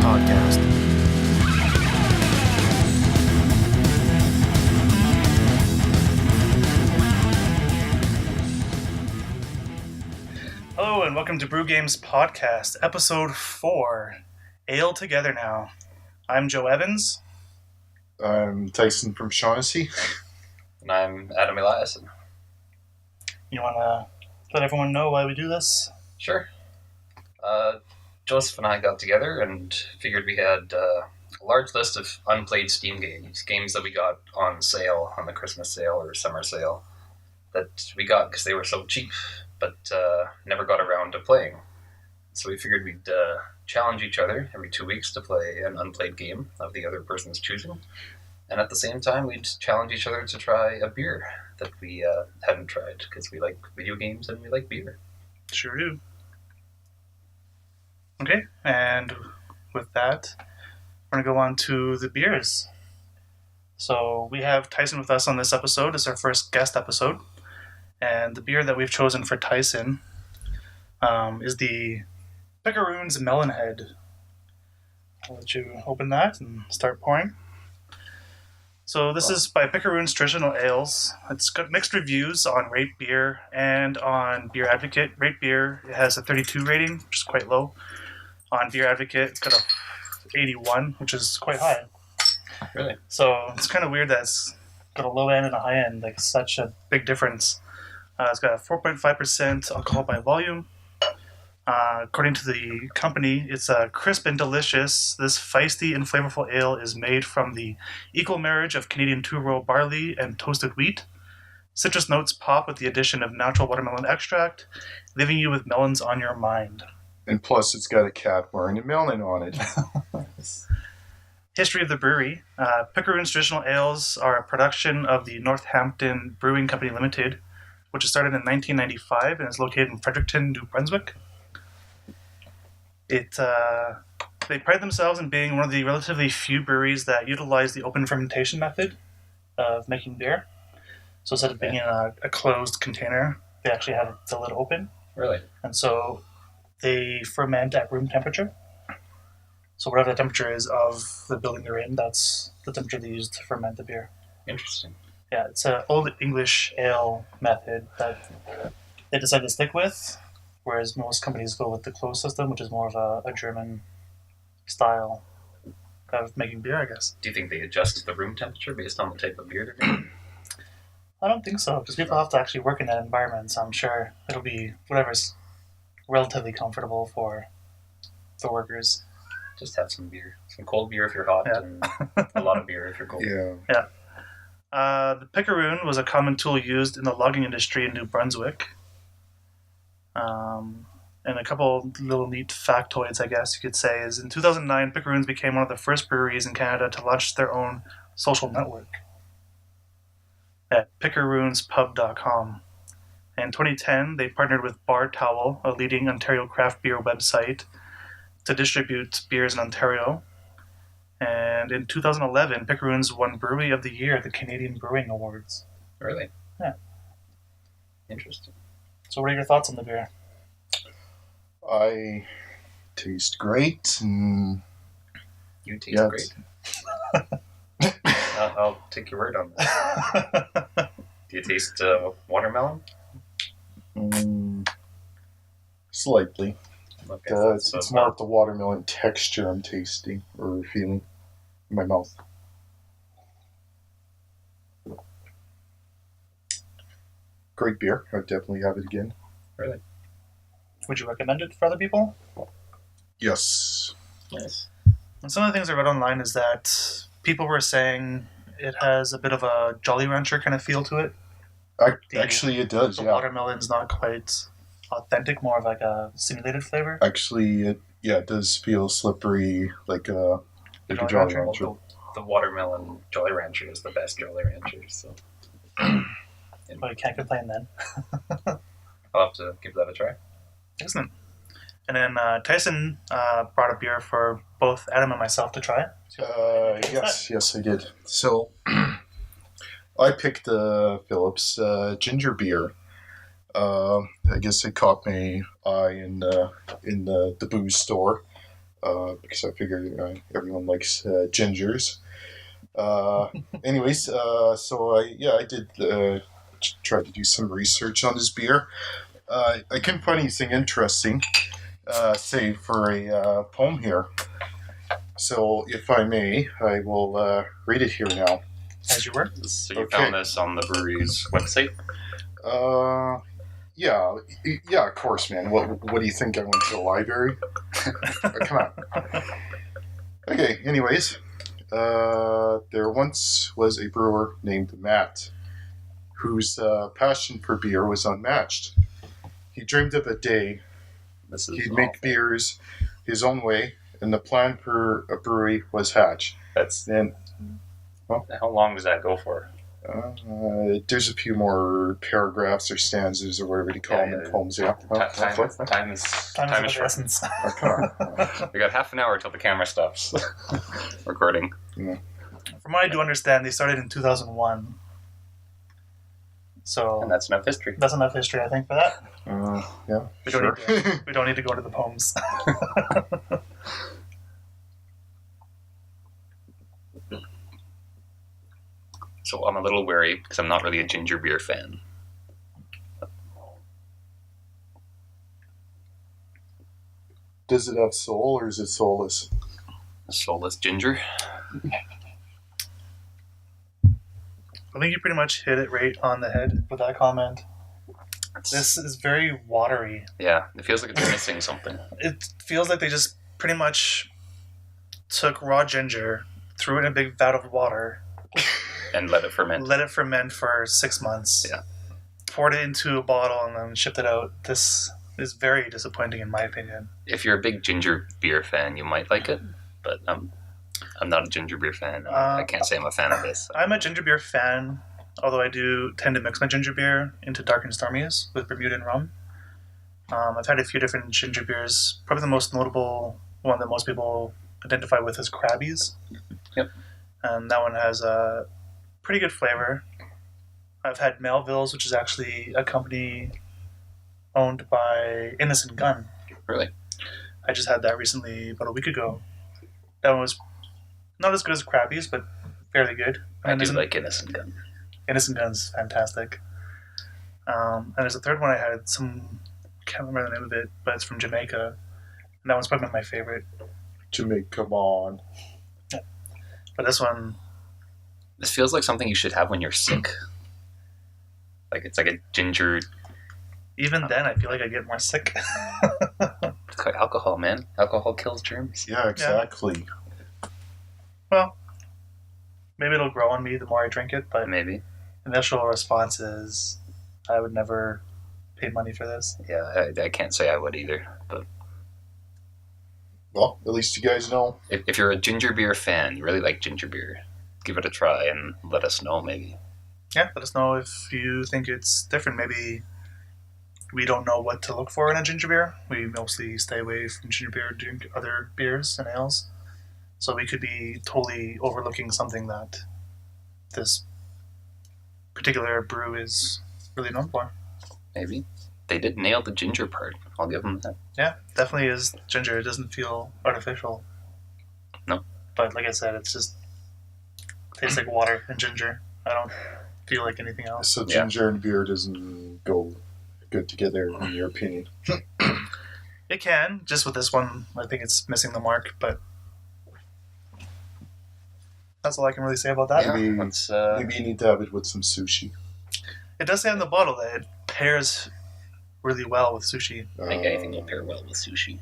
podcast. Hello and welcome to Brew Games podcast, episode 4, Ale Together Now. I'm Joe Evans. I'm Tyson from Shaughnessy. And I'm Adam Eliason. You want to let everyone know why we do this? Sure. Joseph and I got together and figured we had a large list of unplayed Steam games that we got on sale, on the Christmas sale or summer sale, that we got because they were so cheap, but never got around to playing. So we figured we'd challenge each other every 2 weeks to play an unplayed game of the other person's choosing. And at the same time, we'd challenge each other to try a beer that we hadn't tried, because we like video games and we like beer. Sure do. Okay, and with that, we're going to go on to the beers. So we have Tyson with us on this episode. It's our first guest episode. And the beer that we've chosen for Tyson is the Picaroons Melon Head. I'll let you open that and start pouring. So this is by Picaroons Traditional Ales. It's got mixed reviews on Rate Beer and on Beer Advocate. Rate Beer, it has a 32 rating, which is quite low. On Beer Advocate, it's got a 81, which is quite high. Really? So it's kind of weird that it's got a low end and a high end, like such a big difference. It's got a 4.5% alcohol by volume. According to the company, it's crisp and delicious. This feisty and flavorful ale is made from the equal marriage of Canadian two-row barley and toasted wheat. Citrus notes pop with the addition of natural watermelon extract, leaving you with melons on your mind. And plus, it's got a cat wearing a melon on it. History of the brewery. Picaroons Traditional Ales are a production of the Northampton Brewing Company Limited, which was started in 1995 and is located in Fredericton, New Brunswick. They pride themselves in being one of the relatively few breweries that utilize the open fermentation method of making beer. So instead of being in a closed container, they actually have the lid open. Really? And so they ferment at room temperature. So whatever the temperature is of the building they're in, that's the temperature they use to ferment the beer. Interesting. Yeah, it's an old English ale method that they decided to stick with, whereas most companies go with the closed system, which is more of a German style of making beer, I guess. Do you think they adjust the room temperature based on the type of beer they're making? I don't think so, because people have to actually work in that environment, so I'm sure it'll be whatever's relatively comfortable for the workers. Just have some beer. Some cold beer if you're hot, and a lot of beer if you're cold. Yeah. The picaroon was a common tool used in the logging industry in New Brunswick. And a couple little neat factoids, I guess you could say, is in 2009, Picaroons became one of the first breweries in Canada to launch their own social network at picaroonspub.com. In 2010, they partnered with Bar Towel, a leading Ontario craft beer website, to distribute beers in Ontario. And in 2011, Picaroons won Brewery of the Year at the Canadian Brewing Awards. Really? Yeah. Interesting. So what are your thoughts on the beer? I taste great. And You taste great. I'll take your word on that. Do you taste watermelon? Slightly. Okay, It's more of the watermelon texture I'm tasting or feeling in my mouth. Great beer. I'd definitely have it again. Really? Would you recommend it for other people? Yes. Nice. And some of the things I read online is that people were saying it has a bit of a Jolly Rancher kind of feel to it. Actually, it does, The yeah. watermelon's not quite authentic, more of like a simulated flavor. Actually, it does feel slippery, like a Jolly Rancher. The watermelon Jolly Rancher is the best Jolly Rancher, so But you can't complain then. I'll have to give that a try. Excellent. And then Tyson brought a beer for both Adam and myself to try. Yes, I did. So I picked Phillip's ginger beer. I guess it caught my eye in the booze store. because I figured everyone likes gingers. Anyways, so I did try to do some research on this beer. I couldn't find anything interesting, say for a poem here. So, if I may, I will read it here now. As you were. So you found this on the brewery's website? Yeah, of course, man. What do you think? I went to the library? Come on. Okay, anyways. There once was a brewer named Matt, whose passion for beer was unmatched. He dreamed of a day he'd make beers his own way, and the plan for a brewery was hatched. How long does that go for? There's a few more paragraphs or stanzas or whatever you call them in poems. Yeah, time is short. Essence. Come on. We got half an hour till the camera stops recording. Yeah. From what I do understand, they started in 2001. So And that's enough history. That's enough history, I think, for that. Yeah, We don't need to go into the poems. So I'm a little wary because I'm not really a ginger beer fan. Does it have soul or is it soulless? Soulless ginger. I think you pretty much hit it right on the head with that comment. This is very watery. Yeah, it feels like it's missing something. It feels like they just pretty much took raw ginger, threw it in a big vat of water, And let it ferment. let it ferment for 6 months. Yeah. Poured it into a bottle and then shipped it out. This is very disappointing in my opinion. If you're a big ginger beer fan, you might like it, but I'm not a ginger beer fan. I can't say I'm a fan of this. I'm a ginger beer fan, although I do tend to mix my ginger beer into dark and stormies with Bermuda and rum. I've had a few different ginger beers. Probably the most notable one that most people identify with is Krabby's. Yep. And that one has a pretty good flavor. I've had Melville's, which is actually a company owned by Innocent Gun. Really? I just had that recently, about a week ago. That one was not as good as Krabby's, but fairly good. I And do like Innocent Gun. Innocent Gun's fantastic. And there's a third one I had. Can't remember the name of it, but it's from Jamaica. And that one's probably my favorite. Jamaica, come on. But this one, This feels like something you should have when you're sick. Like it's like a ginger. even then, I feel like I get more sick. It's like alcohol, man. Alcohol kills germs. Yeah, exactly. Well, maybe it'll grow on me the more I drink it, but Maybe. initial response is I would never pay money for this. Yeah, I can't say I would either. But Well, at least you guys know. if you're a ginger beer fan, you really like ginger beer, give it a try and let us know maybe. Yeah, let us know if you think it's different. Maybe we don't know what to look for in a ginger beer. We mostly stay away from ginger beer, drink other beers and ales. So we could be totally overlooking something that this particular brew is really known for. Maybe. They did nail the ginger part. I'll give them that. Yeah, definitely is ginger. It doesn't feel artificial. No. But like I said, it's just tastes like water and ginger. I don't feel like anything else. So ginger and beer doesn't go good together, in your opinion. It can, just with this one, I think it's missing the mark, but that's all I can really say about that. Yeah, Maybe, let's, maybe you need to have it with some sushi. It does say on the bottle that it pairs really well with sushi. I think anything will pair well with sushi.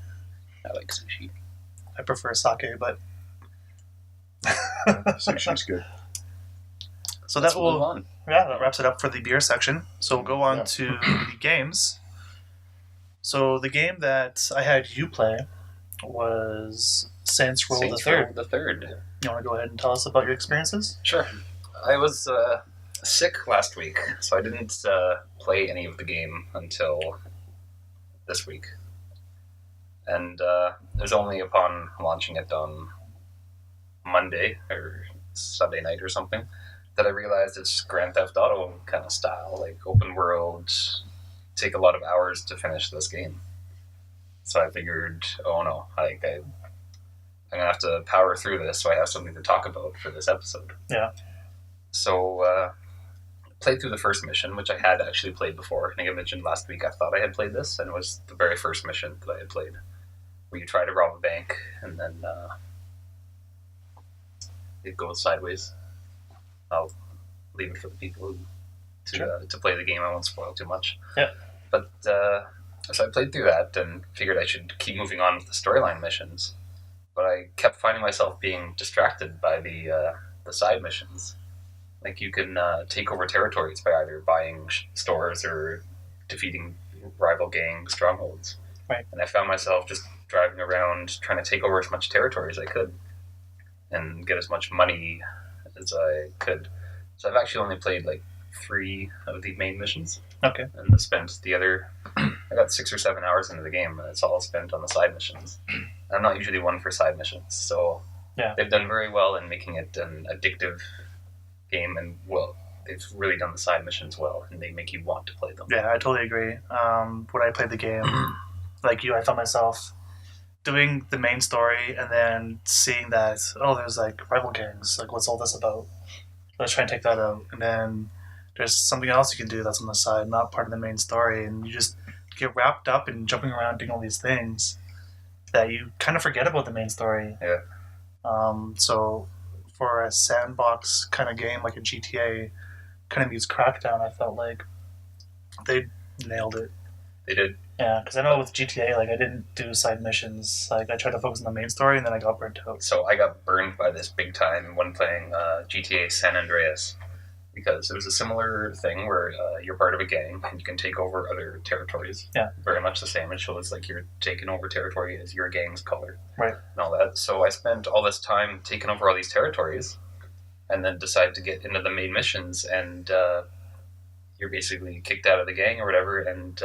I like sushi. I prefer sake, but Sushi's good. so Let's that move will on. that wraps it up for the beer section. So we'll go on Yeah. to the games. So the game that I had you play was Saints Row the Third. The Third. You want to go ahead and tell us about your experiences? Sure. I was sick last week, so I didn't play any of the game until this week. And it was only upon launching it on Monday or Sunday night or something that I realized it's Grand Theft Auto kind of style, like open world, take a lot of hours to finish this game. So I figured, oh no, I I'm gonna have to power through this so I have something to talk about for this episode. Yeah. So played through the first mission, which I had actually played before. I think I mentioned last week I thought I had played this, and it was the very first mission that I had played, where you try to rob a bank and then it goes sideways. I'll leave it for the people to play the game. I won't spoil too much. Yeah. But so I played through that and figured I should keep moving on with the storyline missions. But I kept finding myself being distracted by the side missions. Like, you can take over territories by either buying stores or defeating rival gang strongholds. Right. And I found myself just driving around trying to take over as much territory as I could and get as much money as I could. So I've actually only played like 3 of the main missions. Okay. And I spent the other... I got 6 or 7 hours into the game, and it's all spent on the side missions. I'm not usually one for side missions, so they've done very well in making it an addictive game, and well, they've really done the side missions well, and they make you want to play them. Yeah, I totally agree. When I played the game, like you, I found myself doing the main story and then seeing that, there's like rival gangs, like what's all this about? Let's try and take that out. And then there's something else you can do that's on the side, not part of the main story, and you just get wrapped up in jumping around doing all these things that you kind of forget about the main story. Yeah. So for a sandbox kind of game like a GTA kind of meets Crackdown, I felt like they nailed it. They did. Yeah, because I know with GTA, like, I didn't do side missions. Like, I tried to focus on the main story, and then I got burnt out. So I got burned by this big time when playing GTA San Andreas, because it was a similar thing where you're part of a gang and you can take over other territories. Yeah. Very much the same. It shows like you're taking over territory as your gang's color. Right. And all that. So I spent all this time taking over all these territories and then decided to get into the main missions, and you're basically kicked out of the gang or whatever, and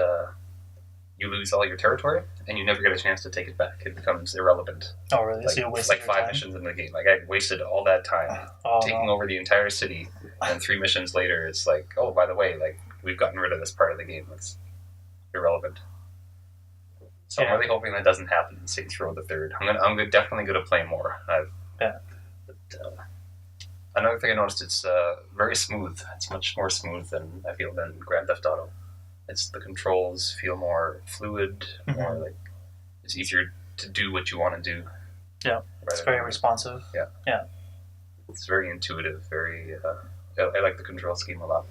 you lose all your territory and you never get a chance to take it back. It becomes irrelevant. Oh, really? Like, so you wasted like 5 missions in the game. Like, I wasted all that time taking over the entire city, and 3 missions later, it's like, oh, by the way, like, we've gotten rid of this part of the game. It's irrelevant. So I'm really hoping that doesn't happen in Saints Row the Third. I'm definitely going to play more. But, another thing I noticed, it's very smooth. It's much more smooth than I feel than Grand Theft Auto. The controls feel more fluid, more like it's easier to do what you want to do. Yeah, it's very responsive. Yeah. It's very intuitive. I like the control scheme a lot.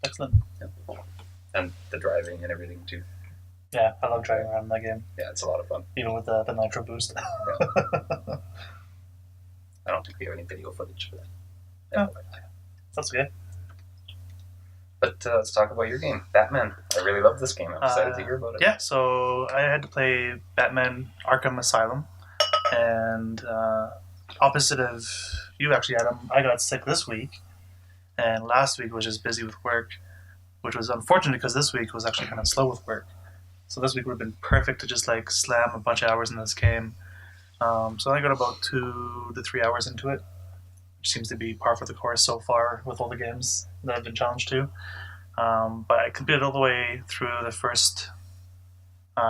Excellent. Yeah. And the driving and everything too. Yeah, I love driving around in that game. Yeah, it's a lot of fun. Even with the nitro boost. Yeah. I don't think we have any video footage for that. Yeah. That's good. But let's talk about your game, Batman. I really love this game. I'm excited to hear about it. Yeah, so I had to play Batman Arkham Asylum. And opposite of you, actually, Adam, I got sick this week. And last week was just busy with work, which was unfortunate because this week was actually kind of slow with work. So this week would have been perfect to just like slam a bunch of hours in this game. So I got about 2 to 3 hours into it, which seems to be par for the course so far with all the games that I've been challenged to. But I completed all the way through the first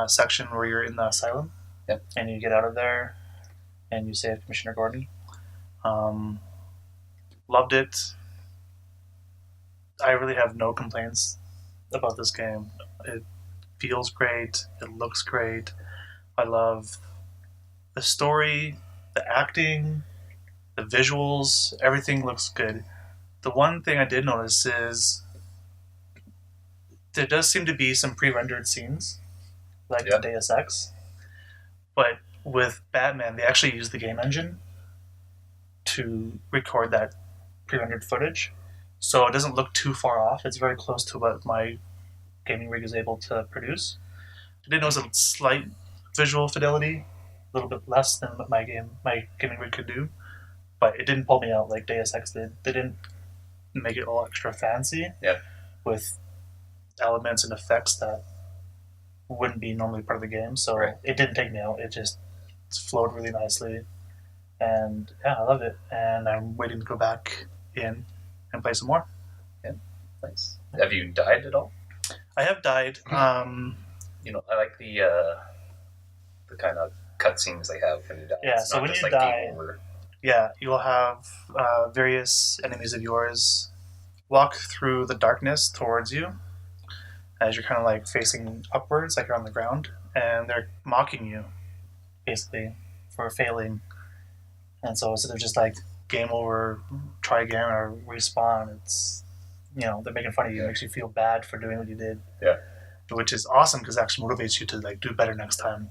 section where you're in the asylum. Yep. And you get out of there and you save Commissioner Gordon. Loved it. I really have no complaints about this game. It feels great. It looks great. I love the story, the acting, the visuals. Everything looks good. The one thing I did notice is there does seem to be some pre-rendered scenes, like in Deus Ex. But with Batman, they actually use the game engine to record that pre-rendered footage. So it doesn't look too far off. It's very close to what my gaming rig is able to produce. I did notice a slight visual fidelity, a little bit less than what my gaming rig could do, but it didn't pull me out like Deus Ex did. They didn't make it all extra fancy with elements and effects that wouldn't be normally part of the game. So it didn't take me out. It just flowed really nicely. And yeah, I love it. And I'm waiting to go back in and play some more. Yeah, nice. Have you died at all? I have died. I like the kind of cutscenes they have when you die. Yeah, It's so not when just you like die- game over. Yeah, you'll have various enemies of yours walk through the darkness towards you as you're kind of like facing upwards, like you're on the ground, and they're mocking you, basically, for failing. And so instead of just like game over, try again, or respawn, it's, they're making fun of you. It makes you feel bad for doing what you did. Yeah. Which is awesome because it actually motivates you to like do better next time.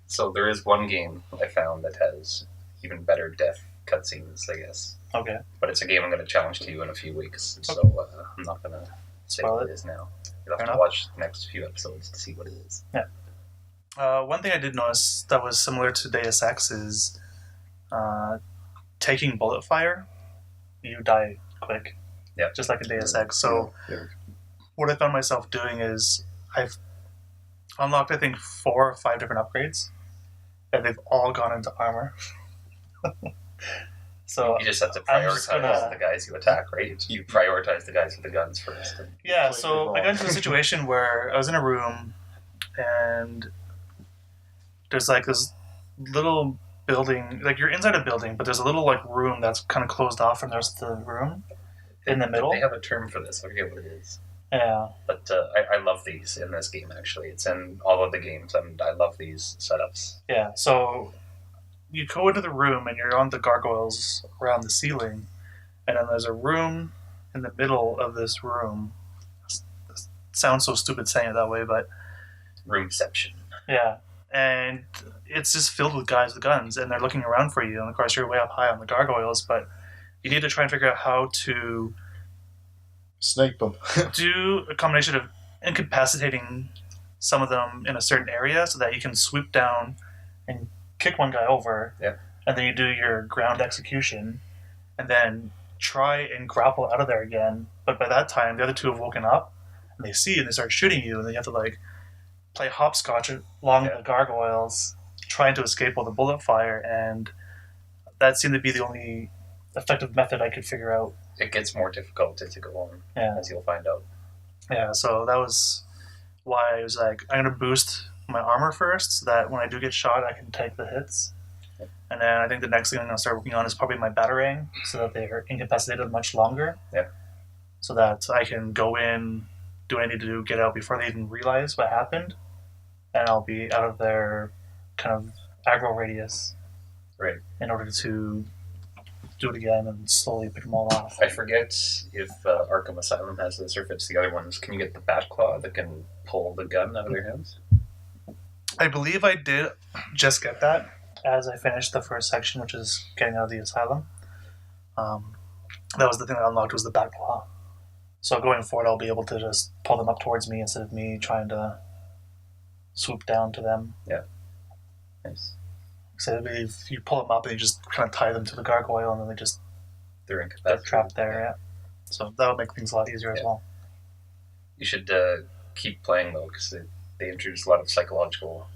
So there is one game I found that has even better death cutscenes, I guess. Okay. But it's a game I'm going to challenge to you in a few weeks, so I'm not going to say what it is now. You'll have to watch the next few episodes to see what it is. Yeah. One thing I did notice that was similar to Deus Ex is taking bullet fire, you die quick. Yeah. Just like in Deus Ex. So what I found myself doing is I've unlocked, I think, 4 or 5 different upgrades, and they've all gone into armor. So you just have to I'm prioritize just gonna- the guys you attack, right? You prioritize the guys with the guns first. And Yeah, so I got into a situation where I was in a room, and there's like this little building, like you're inside a building, but there's a little like room that's kind of closed off from the rest of the room in the middle. They have a term for this. I forget what it is. Yeah. But I love these in this game, actually. It's in all of the games, and I love these setups. Yeah, so you go into the room, and you're on the gargoyles around the ceiling, and then there's a room in the middle of this room. It sounds so stupid saying it that way, but Roomception. yeah. And it's just filled with guys with guns, and they're looking around for you. And of course, you're way up high on the gargoyles, but you need to try and figure out how to Snipe them. do a combination of incapacitating some of them in a certain area so that you can swoop down and kick one guy over. Yeah. And then you do your ground execution, and then try and grapple out of there again. But by that time, the other 2 have woken up, and they see you, and they start shooting you, and then you have to like play hopscotch along the gargoyles, trying to escape all the bullet fire, and that seemed to be the only effective method I could figure out. It gets more difficult as you go on, as you'll find out. Yeah, so that was why I was like, I'm going to boost my armor first, so that when I do get shot, I can take the hits. And then I think the next thing I'm going to start working on is probably my batarang, so that they're incapacitated much longer. Yeah. So that I can go in, do what I need to do, get out before they even realize what happened, and I'll be out of their kind of aggro radius. Right. In order to do it again and slowly pick them all off. I forget if Arkham Asylum has this or if it's the other ones. Can you get the bat claw that can pull the gun out of their hands? I believe I did just get that as I finished the first section, which is getting out of the asylum. That was the thing that I unlocked, was the bat claw. So going forward, I'll be able to just pull them up towards me instead of me trying to swoop down to them. Yeah. Nice. So if you pull them up and you just kind of tie them to the gargoyle, and then They're they're incapacitated. trapped there. Yeah. So that would make things a lot easier as well. You should keep playing though, because they introduce a lot of psychological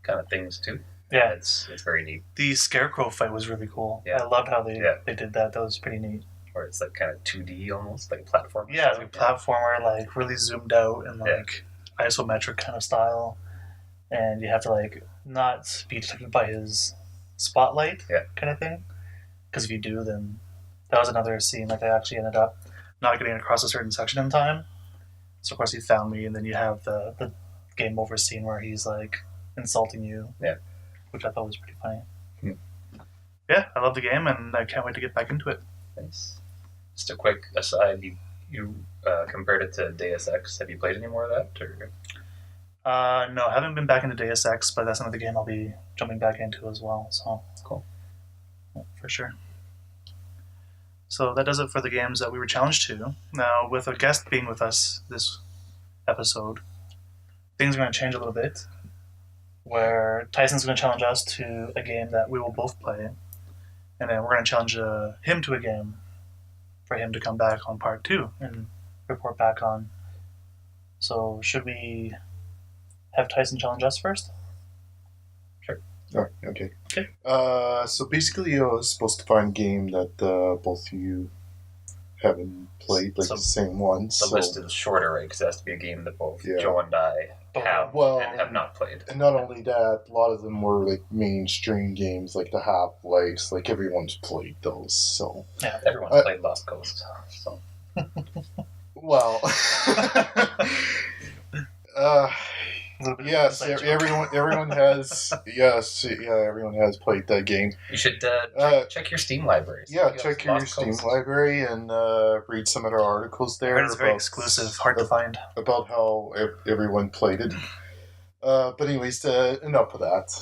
kind of things too. Yeah. It's very neat. The scarecrow fight was really cool. Yeah. I loved how they did that. That was pretty neat. Or it's like kind of 2D almost, like a platform. Yeah, like platformer, like really zoomed out and like isometric kind of style. And you have to like not be affected by his spotlight kind of thing. Because if you do, then that was another scene. Like I actually ended up not getting across a certain section in time. So of course he found me, and then you have the game over scene where he's like insulting you. Yeah. Which I thought was pretty funny. Yeah, I love the game, and I can't wait to get back into it. Nice. Just a quick aside, you compared it to Deus Ex. Have you played any more of that? Or? No, I haven't been back into Deus Ex, but that's another game I'll be jumping back into as well. So cool. Yeah, for sure. So that does it for the games that we were challenged to. Now, with a guest being with us this episode, things are going to change a little bit, where Tyson's going to challenge us to a game that we will both play, and then we're going to challenge him to a game for him to come back on part 2 and report back on. So should we have Tyson challenge us first? Sure. Oh, okay. Okay. So basically, I was supposed to find a game that both of you haven't played like So the same one. The So list is shorter, right? Because it has to be a game that both Yeah. Joe and I have Well, and have not played. and not only that, a lot of them were like mainstream games, like the Half-Lives. Like everyone's played those. So Yeah. Everyone's played Lost Coast. So well. Yes, Inside joke. everyone has. Yes, yeah, everyone has played that game. you should check your Steam libraries. Yeah, You check have your Lost Steam Coast. library and read some of their articles there. It's very exclusive, hard to find. About how everyone played it. But anyways, enough of that.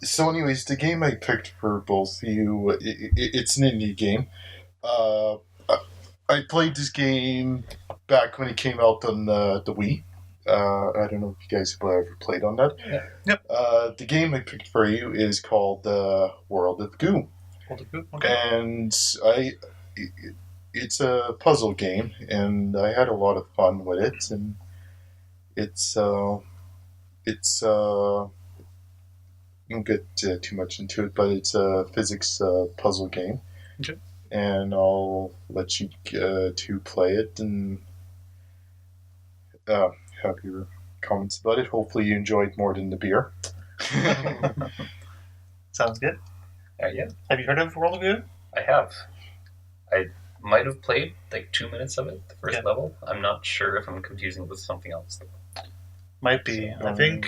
So anyways, the game I picked for both of you, it's an indie game. I played this game back when it came out on the Wii. I don't know if you guys have ever played on that. Yeah. Yep. The game I picked for you is called World of Goo. Okay. And it's a puzzle game, and I had a lot of fun with it. And it's I won't get too much into it, but it's a physics puzzle game. Okay. And I'll let you two play it and have your comments about it. Hopefully you enjoyed more than the beer. Sounds good. Yeah. Have you heard of World of Goo? I have. I might have played like 2 minutes of it, the first level. I'm not sure if I'm confusing it with something else. Might be. I think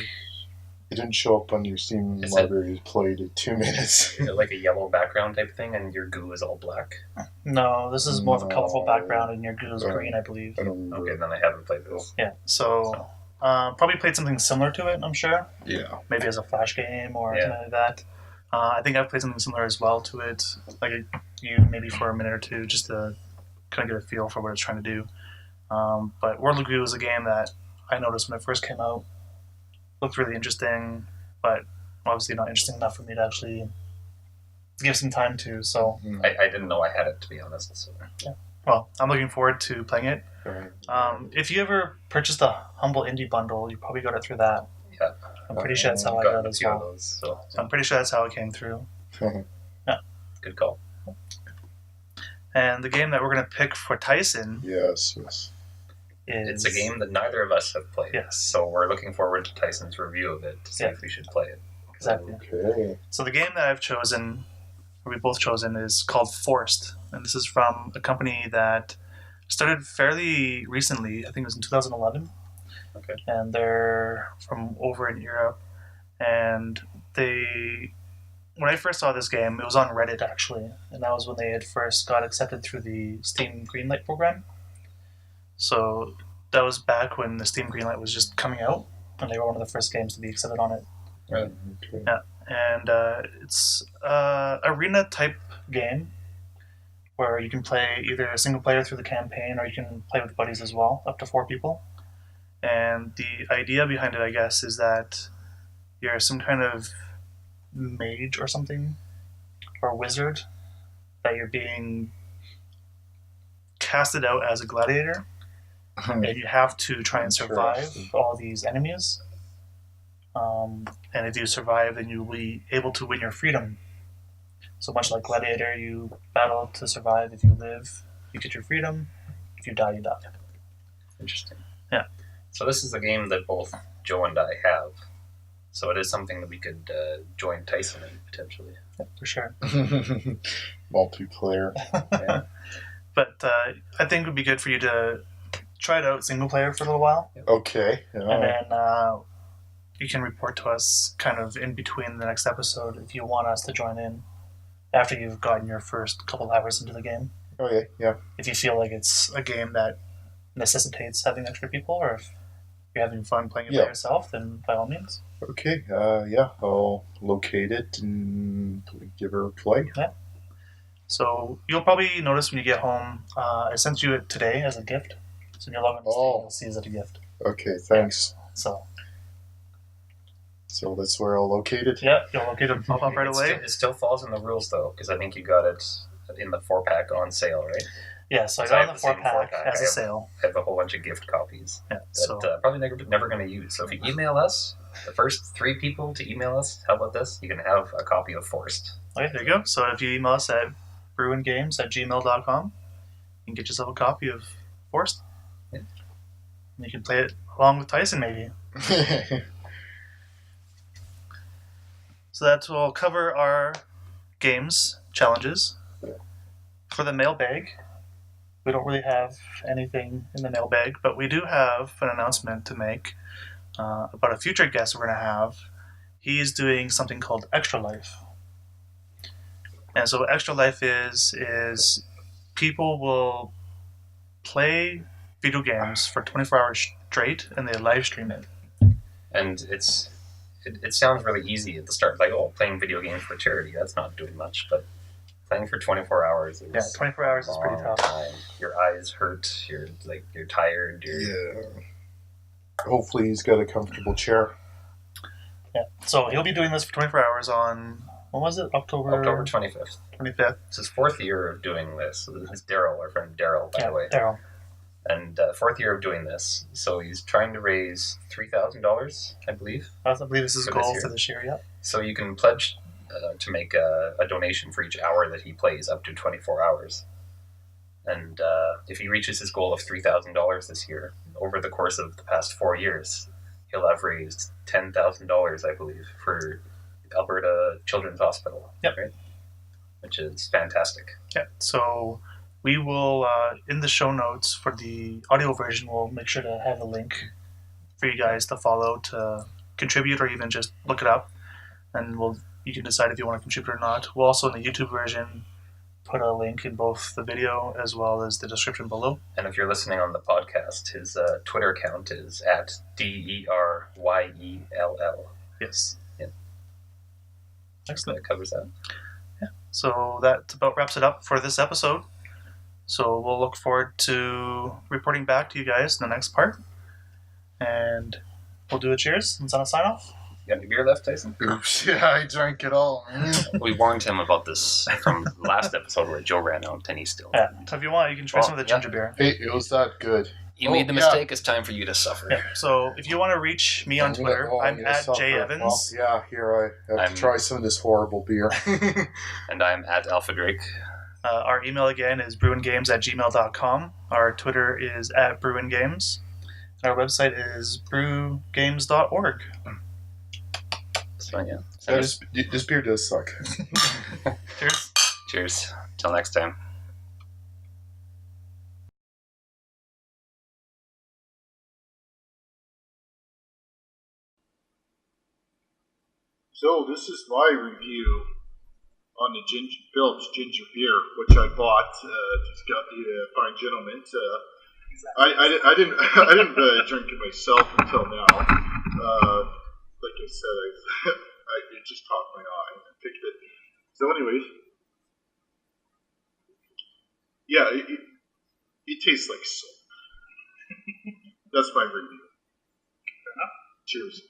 it didn't show up on your Steam Is library. You played it 2 minutes. Is it like a yellow background type thing and your goo is all black? no. This is more of a colorful No. background, and your goo is green, I believe. I don't remember. Okay, then I haven't played this. Yeah. So probably played something similar to it. I'm sure. Yeah. Maybe as a flash game or Yeah. something like that. I think I've played something similar as well to it, like you maybe for a minute or two, just to kind of get a feel for what it's trying to do. But World of Goo is a game that I noticed when it first came out. Looked really interesting, but obviously not interesting enough for me to actually give some time to. So, I didn't know I had it, to be honest. So. well, I'm looking forward to playing it. Right. If you ever purchased the Humble Indie Bundle, you probably got it through that. Yeah. I'm pretty sure that's how I Got got it a as few of well. those, so So I'm pretty sure that's how it came through. good call. And the game that we're going to pick for Tyson Yes. is... It's a game that neither of us have played. Yes. So we're looking forward to Tyson's review of it to see Yeah. if we should play it. Exactly. Okay. So the game that I've chosen, or we both chosen, is called Forced. And this is from a company that started fairly recently. I think it was in 2011. Okay. And they're from over in Europe. And when I first saw this game, it was on Reddit actually. And that was when they had first got accepted through the Steam Greenlight program. So that was back when the Steam Greenlight was just coming out. And they were one of the first games to be accepted on it. Right. Okay. Yeah. And it's arena type game where you can play either a single player through the campaign or you can play with buddies as well, up to 4 people. And the idea behind it, I guess, is that you're some kind of mage or something, or wizard, that you're being casted out as a gladiator, and you have to try and survive Interesting. all these enemies. And if you survive, then you'll be able to win your freedom. So much like Gladiator, you battle to survive. If you live, you get your freedom. If you die, you die. Interesting. Yeah. So this is a game that both Joe and I have. So it is something that we could join Tyson in, potentially. Yeah, for sure. Multiplayer. Yeah. But I think it would be good for you to try it out single player for a little while. Okay. And then you can report to us kind of in between the next episode if you want us to join in after you've gotten your first couple hours into the game. Okay. Yeah. If you feel like it's a game that necessitates having extra people, or if you're having fun playing it by yourself, then by all means. Okay. Yeah. I'll locate it and give her a play. Yeah. So you'll probably notice when you get home, I sent you it today as a gift. So when you're logging on Steam, you'll see it as a gift. Okay. Thanks. So that's where I'll locate it. yeah, you'll locate it pop up right away. It still falls in the rules, though, because I think you got it in the 4-pack on sale, right? Yeah, so I So got I on have the the same 4-pack 4-pack. as a sale. I have a whole bunch of gift copies Yeah, that so probably never going to use. So if you email us, the first 3 people to email us, how about this? You can have a copy of Forced. okay, there you go. So if you email us at brewinggames@gmail.com. You can get yourself a copy of Forest. Yeah. And you can play it along with Tyson, maybe. So that will cover our games challenges. For the mailbag, we don't really have anything in the mailbag, but we do have an announcement to make about a future guest we're going to have. He's doing something called Extra Life. And so what Extra Life is people will play video games for 24 hours straight and they live stream it. And it sounds really easy at the start, like, oh, playing video games for charity, that's not doing much, but playing for 24 hours is... Yeah, 24 hours is pretty tough. Time. Your eyes hurt, you're tired, Yeah. Hopefully he's got a comfortable chair. Yeah, so he'll be doing this for 24 hours on, when was it? October 25th. 25th. It's his 4th year of doing this. This is Daryl, our friend Daryl, by the way. Daryl. And 4th year of doing this. So he's trying to raise $3,000, I believe. I believe this is his goal for this year, yeah. So you can pledge to make a donation for each hour that he plays, up to 24 hours. And if he reaches his goal of $3,000 this year, over the course of the past 4 years, he'll have raised $10,000, I believe, for Alberta Children's Hospital. Yep. Right? Which is fantastic. Yeah, so we will, in the show notes for the audio version, we'll make sure to have a link for you guys to follow, to contribute, or even just look it up. And you can decide if you want to contribute or not. We'll also, in the YouTube version, put a link in both the video as well as the description below. And if you're listening on the podcast, his Twitter account is at DERYELL. Yes. Yeah. Excellent. That covers that. Yeah. So that about wraps it up for this episode. So we'll look forward to reporting back to you guys in the next part. And we'll do a cheers and sign off. You got any beer left, Tyson? Oops, yeah, I drank it all, man. We warned him about this from last episode where Joe ran out and he still... Yeah, so if you want, you can try some of the ginger beer. Hey, it was that good. You made the mistake, it's time for you to suffer. Yeah, so if you want to reach me on Twitter, I'm at Jay Evans. Well, yeah, here I have to try some of this horrible beer. And I'm at Alpha Drake. Our email again is brewinggames@gmail.com. Our Twitter is at brewinggames. Our website is brewgames.org. So, yeah. This beer does suck. Cheers. Cheers. Till next time. So this is my review on the Phillip's ginger beer, which I bought. Just got the fine gentleman. I didn't drink it myself until now. Like I said, it just caught my eye and I picked it. So, anyways, yeah, it tastes like soap. That's my review. Cheers.